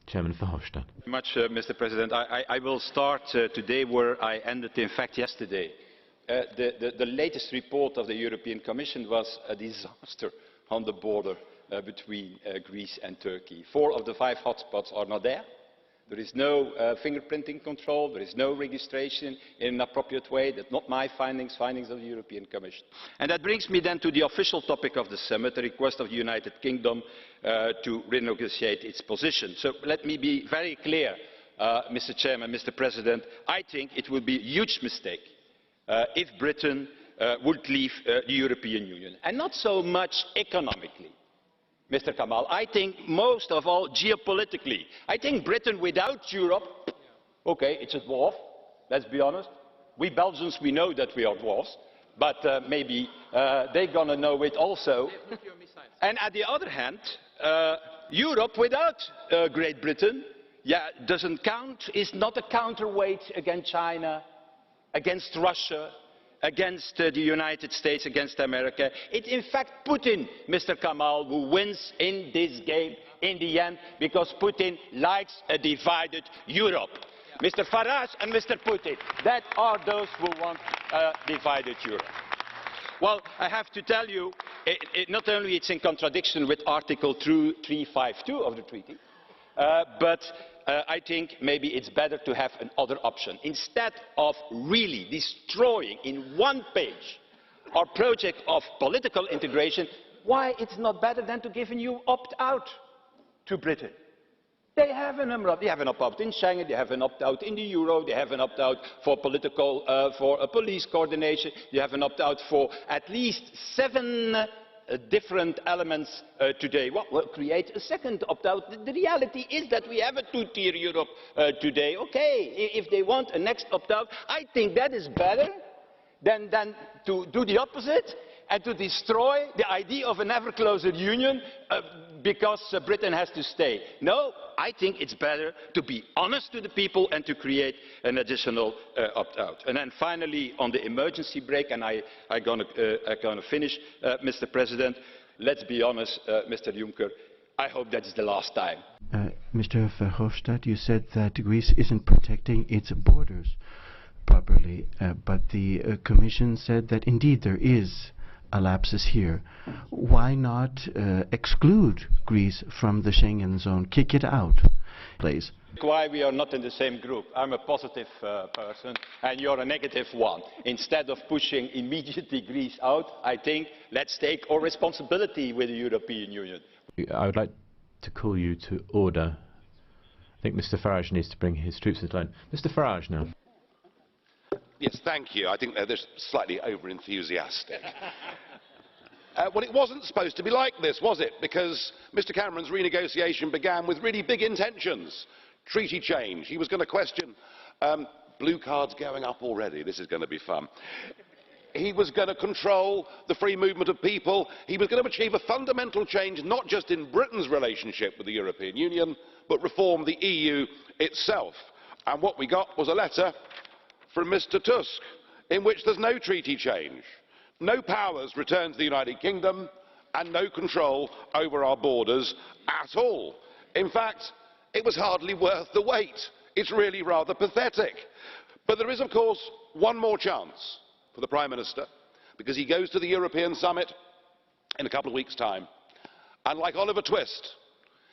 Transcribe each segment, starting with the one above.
Chairman Verhofstadt. Mr. President. I will start today where I ended, in fact, yesterday. The latest report of the European Commission was a disaster on the border between Greece and Turkey. 4 of the 5 hotspots are not there. There is no fingerprinting control, there is no registration in an appropriate way. That's not my findings, findings of the European Commission. And that brings me then to the official topic of the summit, the request of the United Kingdom to renegotiate its position. So let me be very clear, Mr. Chairman, Mr. President. I think it would be a huge mistake if Britain would leave the European Union, and not so much economically. Mr. Kamal, I think most of all geopolitically. I think Britain without Europe, okay, it's a dwarf, let's be honest. We Belgians, we know that we are dwarfs, but maybe they're going to know it also. And on the other hand, Europe without Great Britain, doesn't count, is not a counterweight against China, against Russia, against the United States, against America. It's in fact Putin, Mr. Kamal, who wins in this game in the end, because Putin likes a divided Europe. Mr. Farage and Mr. Putin, that are those who want a divided Europe. Well, I have to tell you, not only it's in contradiction with Article 352 of the treaty, but I think maybe it's better to have another option. Instead of really destroying in one page our project of political integration, why it's not better than to give a new opt-out to Britain? They have an opt-out in Schengen, they have an opt-out in the euro, they have an opt-out for police coordination, they have an opt-out for at least 7 different elements today. Well, we'll create a second opt-out. The reality is that we have a 2-tier Europe today. Okay, if they want a next opt-out, I think that is better than to do the opposite and to destroy the idea of an ever closer union because Britain has to stay. No, I think it's better to be honest to the people and to create an additional opt-out. And then finally, on the emergency brake, and I'm going to finish, Mr. President, let's be honest, Mr. Juncker, I hope that is the last time. Mr. Verhofstadt, you said that Greece isn't protecting its borders properly, but the Commission said that indeed there is a lapsus here. Why not exclude Greece from the Schengen zone? Kick it out, please. Why we are not in the same group? I'm a positive person and you're a negative one. Instead of pushing immediately Greece out, I think let's take our responsibility with the European Union. I would like to call you to order. I think Mr. Farage needs to bring his troops into line. Mr. Farage now. Yes, thank you. I think they're slightly over-enthusiastic. Well, it wasn't supposed to be like this, was it? Because Mr. Cameron's renegotiation began with really big intentions. Treaty change. He was going to question blue cards going up already. This is going to be fun. He was going to control the free movement of people. He was going to achieve a fundamental change, not just in Britain's relationship with the European Union, but reform the EU itself. And what we got was a letter from Mr. Tusk, in which there's no treaty change, no powers returned to the United Kingdom, and no control over our borders at all. In fact, it was hardly worth the wait. It's really rather pathetic. But there is, of course, one more chance for the Prime Minister, because he goes to the European Summit in a couple of weeks' time, and like Oliver Twist,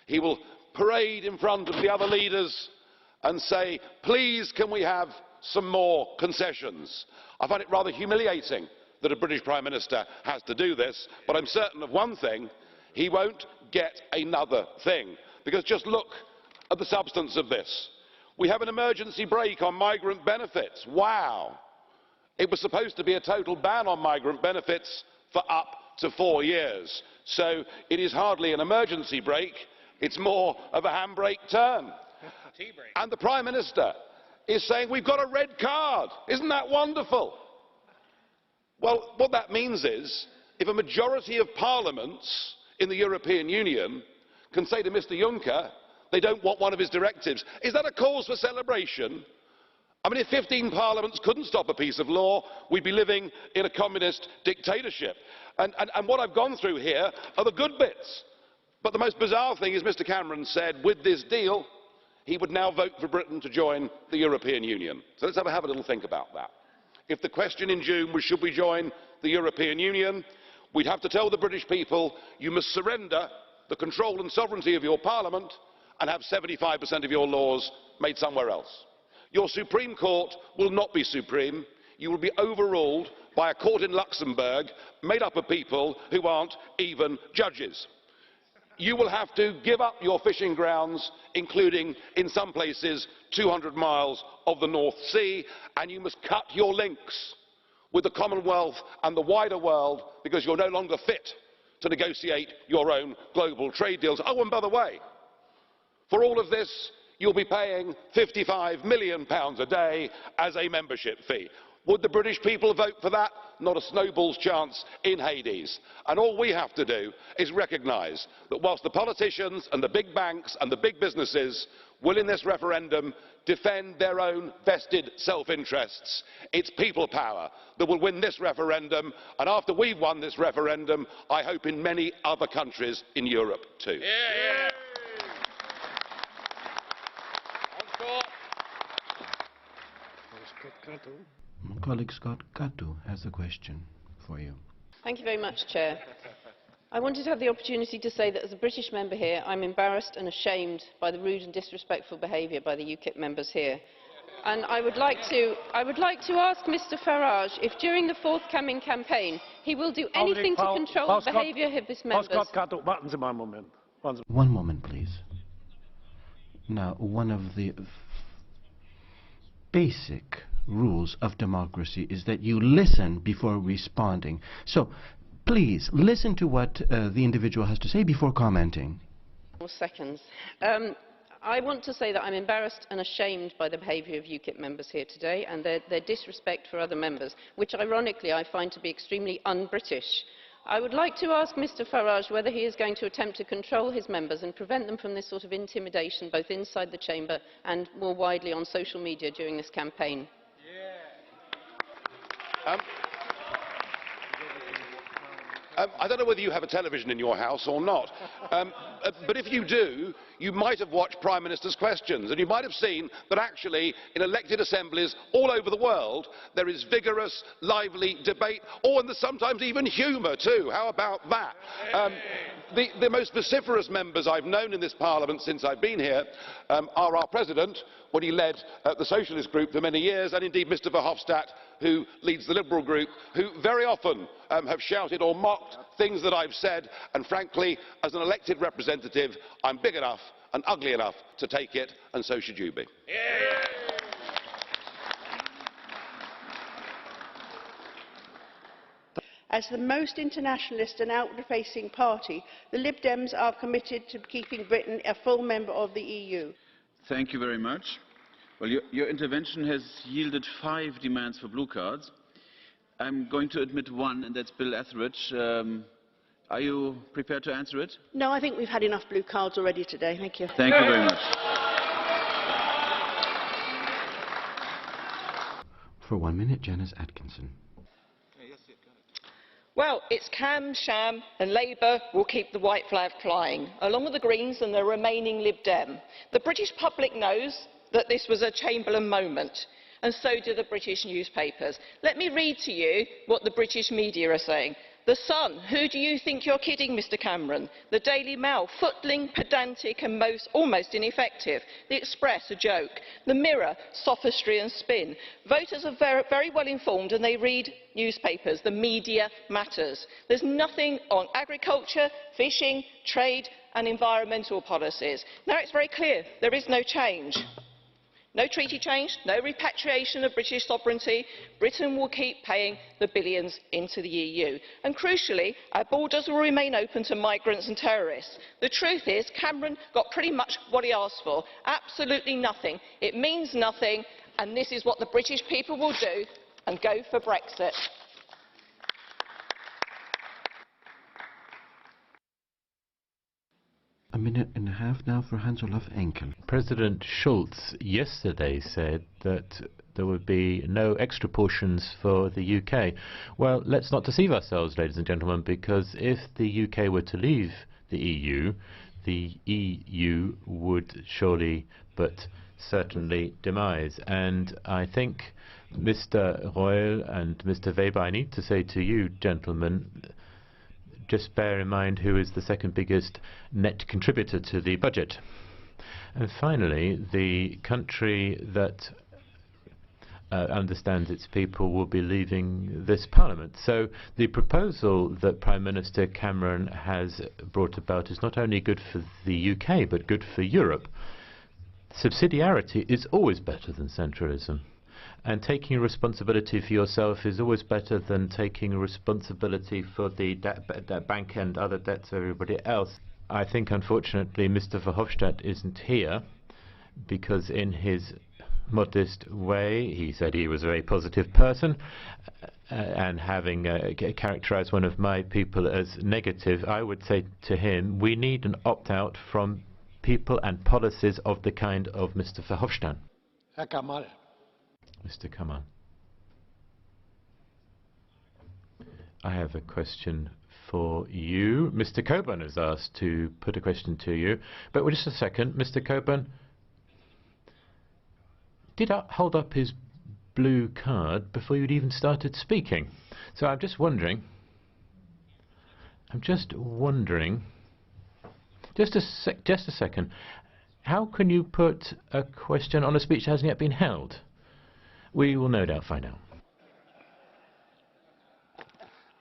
he will parade in front of the other leaders and say, please, can we have some more concessions? I find it rather humiliating that a British Prime Minister has to do this, but I'm certain of one thing: he won't get another thing. Because just look at the substance of this. We have an emergency brake on migrant benefits. Wow! It was supposed to be a total ban on migrant benefits for up to 4 years. So it is hardly an emergency brake, it's more of a handbrake turn. And the Prime Minister is saying we've got a red card. Isn't that wonderful? Well, what that means is, if a majority of parliaments in the European Union can say to Mr. Juncker they don't want one of his directives, is that a cause for celebration? I mean, if 15 parliaments couldn't stop a piece of law, we'd be living in a communist dictatorship. And what I've gone through here are the good bits. But the most bizarre thing is Mr. Cameron said, with this deal, he would now vote for Britain to join the European Union. So let's have a little think about that. If the question in June was should we join the European Union, we'd have to tell the British people you must surrender the control and sovereignty of your parliament and have 75% of your laws made somewhere else. Your Supreme Court will not be supreme. You will be overruled by a court in Luxembourg made up of people who aren't even judges. You will have to give up your fishing grounds, including, in some places, 200 miles of the North Sea, and you must cut your links with the Commonwealth and the wider world because you're no longer fit to negotiate your own global trade deals. Oh, and by the way, for all of this, you'll be paying £55 million a day as a membership fee. Would the British people vote for that? Not a snowball's chance in Hades. And all we have to do is recognise that whilst the politicians and the big banks and the big businesses will in this referendum defend their own vested self-interests, it's people power that will win this referendum, and after we've won this referendum, I hope in many other countries in Europe too. Yeah. My colleague Scott CATO has a question for you. Thank you very much, Chair. I wanted to have the opportunity to say that as a British member here, I'm embarrassed and ashamed by the rude and disrespectful behaviour by the UKIP members here. And I would like to ask Mr Farage if during the forthcoming campaign he will do anything to control the behaviour of his members. One moment, please. Now, one of the basic rules of democracy is that you listen before responding. So, please, listen to what the individual has to say before commenting. Seconds. I want to say that I'm embarrassed and ashamed by the behaviour of UKIP members here today and their disrespect for other members, which ironically I find to be extremely un-British. I would like to ask Mr Farage whether he is going to attempt to control his members and prevent them from this sort of intimidation both inside the chamber and more widely on social media during this campaign. I don't know whether you have a television in your house or not, but if you do, you might have watched Prime Minister's Questions, and you might have seen that actually in elected assemblies all over the world there is vigorous, lively debate, and there's sometimes even humour too. How about that? The most vociferous members I've known in this Parliament since I've been here are our President, when he led the Socialist Group for many years, and indeed Mr Verhofstadt, who leads the Liberal Group, who very often have shouted or mocked things that I've said, and frankly, as an elected representative, I'm big enough and ugly enough to take it, and so should you be. As the most internationalist and outward-facing party, the Lib Dems are committed to keeping Britain a full member of the EU. Thank you very much. Well, your intervention has yielded 5 demands for blue cards. I'm going to admit one, and that's Bill Etheridge. Are you prepared to answer it? No, I think we've had enough blue cards already today. Thank you. Thank you very much. For 1 minute, Janice Atkinson. Well, it's Cam, Sham and Labour will keep the white flag flying, along with the Greens and the remaining Lib Dem. The British public knows that this was a Chamberlain moment, and so do the British newspapers. Let me read to you what the British media are saying. The Sun, who do you think you're kidding, Mr Cameron? The Daily Mail, footling, pedantic and almost ineffective. The Express, a joke. The Mirror, sophistry and spin. Voters are very well informed and they read newspapers. The media matters. There's nothing on agriculture, fishing, trade and environmental policies. Now it's very clear, there is no change. No treaty change, no repatriation of British sovereignty. Britain will keep paying the billions into the EU. And crucially, our borders will remain open to migrants and terrorists. The truth is, Cameron got pretty much what he asked for. Absolutely nothing. It means nothing, and this is what the British people will do, and go for Brexit. A minute and a half now for Hans-Olaf HENKEL. President Schulz yesterday said that there would be no extra portions for the UK. Well, let's not deceive ourselves, ladies and gentlemen, because if the UK were to leave the EU, the EU would surely but certainly demise. And I think, Mr. Royal and Mr. Weber, I need to say to you, gentlemen, just bear in mind who is the second biggest net contributor to the budget. And finally, the country that understands its people will be leaving this Parliament. So the proposal that Prime Minister Cameron has brought about is not only good for the UK, but good for Europe. Subsidiarity is always better than centralism. And taking responsibility for yourself is always better than taking responsibility for the bank and other debts of everybody else. I think, unfortunately, Mr. Verhofstadt isn't here because in his modest way, he said he was a very positive person, and having characterized one of my people as negative, I would say to him, we need an opt-out from people and policies of the kind of Mr. Verhofstadt. Herr Kamal. Mr. Kamal. I have a question for you. Mr. Coburn has asked to put a question to you. But just a second, Mr. Coburn did hold up his blue card before you'd even started speaking. So I'm just wondering, just a second, how can you put a question on a speech that hasn't yet been held? We will no doubt find out.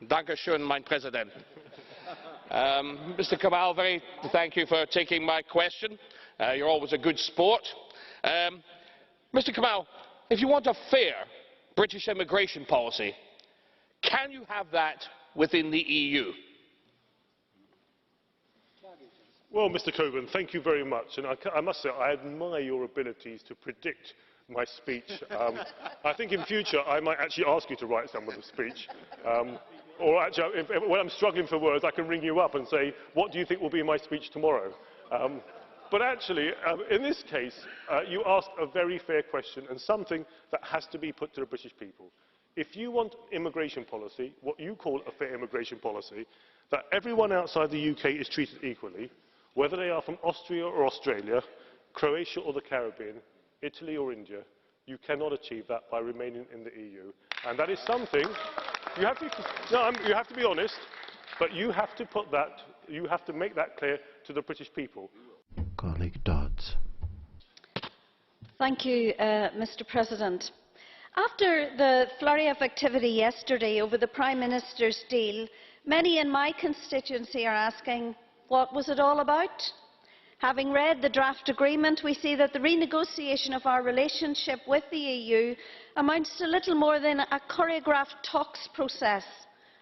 Dankeschön, mein Präsident. Mr. Kamal, thank you for taking my question. You're always a good sport. Mr. Kamal, if you want a fair British immigration policy, can you have that within the EU? Well, Mr. Coburn, thank you very much. And I must say, I admire your abilities to predict my speech. I think in future I might actually ask you to write some of the speech. Or actually, when I'm struggling for words, I can ring you up and say, what do you think will be my speech tomorrow? But actually, in this case, you asked a very fair question and something that has to be put to the British people. If you want immigration policy, what you call a fair immigration policy, that everyone outside the UK is treated equally, whether they are from Austria or Australia, Croatia or the Caribbean, Italy or India, you cannot achieve that by remaining in the EU. And that is something, you have to be honest, but you have to put that, you have to make that clear to the British people. Colleague Dodds. Thank you, Mr. President. After the flurry of activity yesterday over the Prime Minister's deal, many in my constituency are asking, what was it all about? Having read the draft agreement, we see that the renegotiation of our relationship with the EU amounts to little more than a choreographed talks process,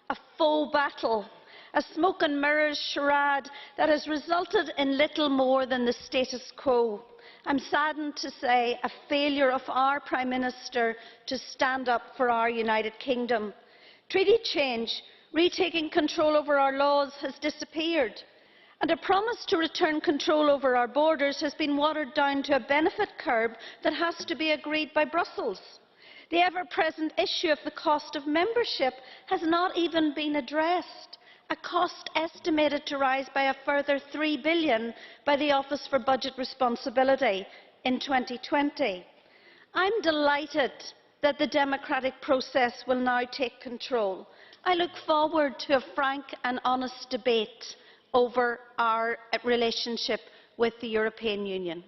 a faux battle, a smoke and mirrors charade that has resulted in little more than the status quo. I'm saddened to say a failure of our Prime Minister to stand up for our United Kingdom. Treaty change, retaking control over our laws, has disappeared. And a promise to return control over our borders has been watered down to a benefit curve that has to be agreed by Brussels. The ever-present issue of the cost of membership has not even been addressed, a cost estimated to rise by a further £3 billion by the Office for Budget Responsibility in 2020. I'm delighted that the democratic process will now take control. I look forward to a frank and honest debate over our relationship with the European Union.